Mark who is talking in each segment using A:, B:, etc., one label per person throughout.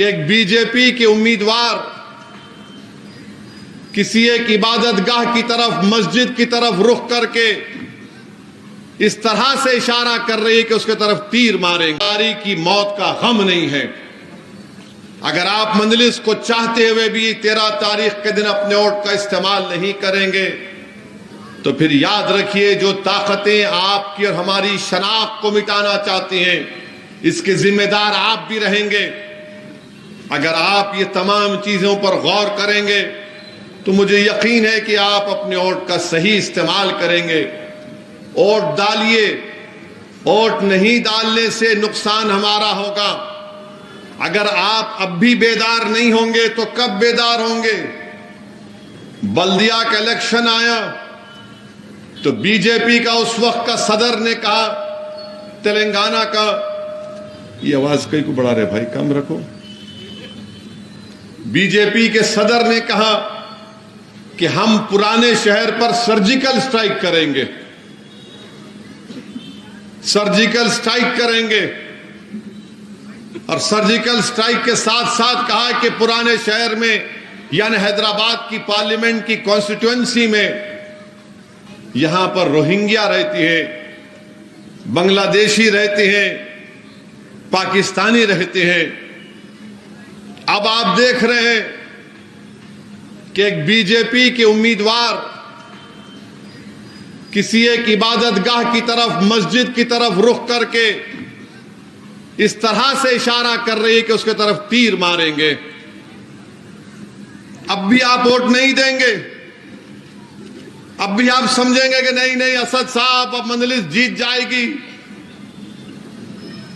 A: کہ ایک B J پی کے امیدوار کسی ایک عبادت گاہ کی طرف، مسجد کی طرف رخ کر کے اس طرح سے اشارہ کر رہی ہے کہ اس کے طرف تیر ماریں گے، کی موت کا غم نہیں ہے۔ اگر آپ مجلس کو چاہتے ہوئے بھی 13 تاریخ کے دن اپنے ووٹ کا استعمال نہیں کریں گے تو پھر یاد رکھیے جو طاقتیں آپ کی اور ہماری شناخت کو مٹانا چاہتی ہیں اس کے ذمہ دار آپ بھی رہیں گے۔ اگر آپ یہ تمام چیزوں پر غور کریں گے تو مجھے یقین ہے کہ آپ اپنے ووٹ کا صحیح استعمال کریں گے۔ ووٹ ڈالیے، ووٹ نہیں ڈالنے سے نقصان ہمارا ہوگا۔ اگر آپ اب بھی بیدار نہیں ہوں گے تو کب بیدار ہوں گے؟ بلدیہ کا الیکشن آیا تو بی جے پی کا اس وقت کا صدر نے کہا، تلنگانہ کا، یہ آواز کئی کو بڑھا رہے بھائی، کم رکھو۔ بی جے پی کے صدر نے کہا کہ ہم پرانے شہر پر سرجیکل سٹرائک کریں گے، سرجیکل سٹرائک کریں گے، اور سرجیکل سٹرائک کے ساتھ ساتھ کہا کہ پرانے شہر میں یعنی حیدرآباد کی پارلیمنٹ کی کانسٹیٹوئنسی میں یہاں پر روہنگیا رہتی ہے، بنگلہ دیشی رہتے ہیں، پاکستانی رہتے ہیں۔ اب آپ دیکھ رہے ہیں کہ ایک بی جے پی کے امیدوار کسی ایک عبادت گاہ کی طرف، مسجد کی طرف رخ کر کے اس طرح سے اشارہ کر رہی ہے کہ اس کے طرف تیر ماریں گے۔ اب بھی آپ ووٹ نہیں دیں گے؟ اب بھی آپ سمجھیں گے کہ نہیں اسد صاحب اب مجلس جیت جائے گی؟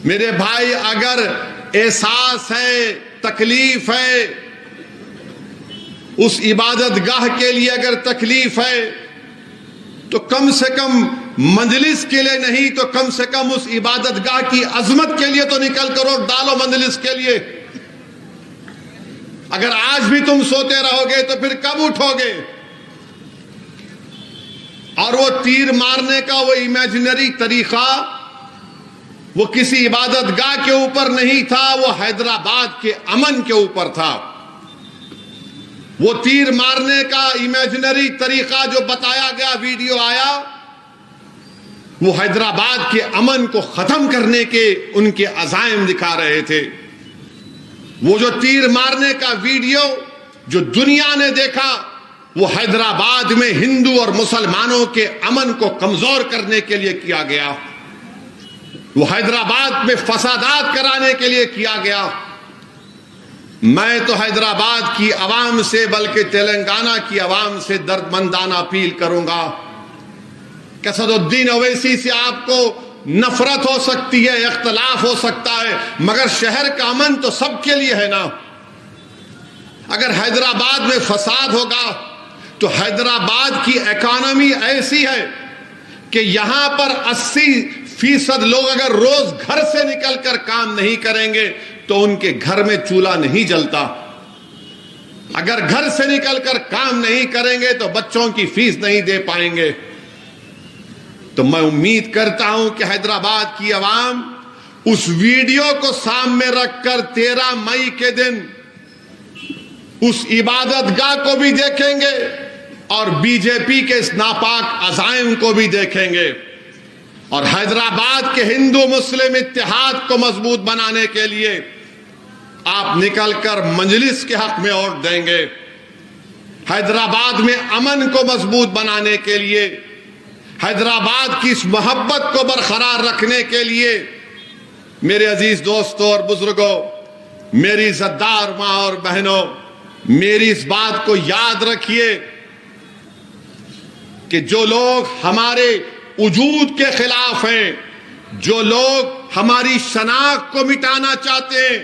A: میرے بھائی، اگر احساس ہے، تکلیف ہے، اس عبادت گاہ کے لیے اگر تکلیف ہے تو کم سے کم مجلس کے لیے نہیں تو کم سے کم اس عبادت گاہ کی عظمت کے لیے تو نکل کر ووٹ ڈالو مجلس کے لیے۔ اگر آج بھی تم سوتے رہو گے تو پھر کب اٹھو گے؟ اور وہ تیر مارنے کا وہ امیجنری طریقہ وہ کسی عبادت گاہ کے اوپر نہیں تھا، وہ حیدرآباد کے امن کے اوپر تھا۔ وہ تیر مارنے کا امیجنری طریقہ جو بتایا گیا، ویڈیو آیا، وہ حیدرآباد کے امن کو ختم کرنے کے ان کے عزائم دکھا رہے تھے۔ وہ جو تیر مارنے کا ویڈیو جو دنیا نے دیکھا، وہ حیدرآباد میں ہندو اور مسلمانوں کے امن کو کمزور کرنے کے لیے کیا گیا، وہ حیدرآباد میں فسادات کرانے کے لیے کیا گیا۔ میں تو حیدرآباد کی عوام سے بلکہ تلنگانہ کی عوام سے دردمندانہ اپیل کروں گا کہ اسد الدین اویسی سے آپ کو نفرت ہو سکتی ہے، اختلاف ہو سکتا ہے، مگر شہر کا امن تو سب کے لیے ہے نا۔ اگر حیدرآباد میں فساد ہوگا تو حیدرآباد کی اکانومی ایسی ہے کہ یہاں پر 80% لوگ اگر روز گھر سے نکل کر کام نہیں کریں گے تو ان کے گھر میں چولہا نہیں جلتا۔ اگر گھر سے نکل کر کام نہیں کریں گے تو بچوں کی فیس نہیں دے پائیں گے۔ تو میں امید کرتا ہوں کہ حیدرآباد کی عوام اس ویڈیو کو سامنے رکھ کر 13 مئی کے دن اس عبادت گاہ کو بھی دیکھیں گے اور بی جے پی کے اس ناپاک عزائم کو بھی دیکھیں گے، اور حیدرآباد کے ہندو مسلم اتحاد کو مضبوط بنانے کے لیے آپ نکل کر مجلس کے حق میں ووٹ دیں گے۔ حیدرآباد میں امن کو مضبوط بنانے کے لیے، حیدرآباد کی اس محبت کو برقرار رکھنے کے لیے، میرے عزیز دوستوں اور بزرگوں، میری عزتدار ماں اور بہنوں، میری اس بات کو یاد رکھیے کہ جو لوگ ہمارے وجود کے خلاف ہیں، جو لوگ ہماری شناخت کو مٹانا چاہتے ہیں،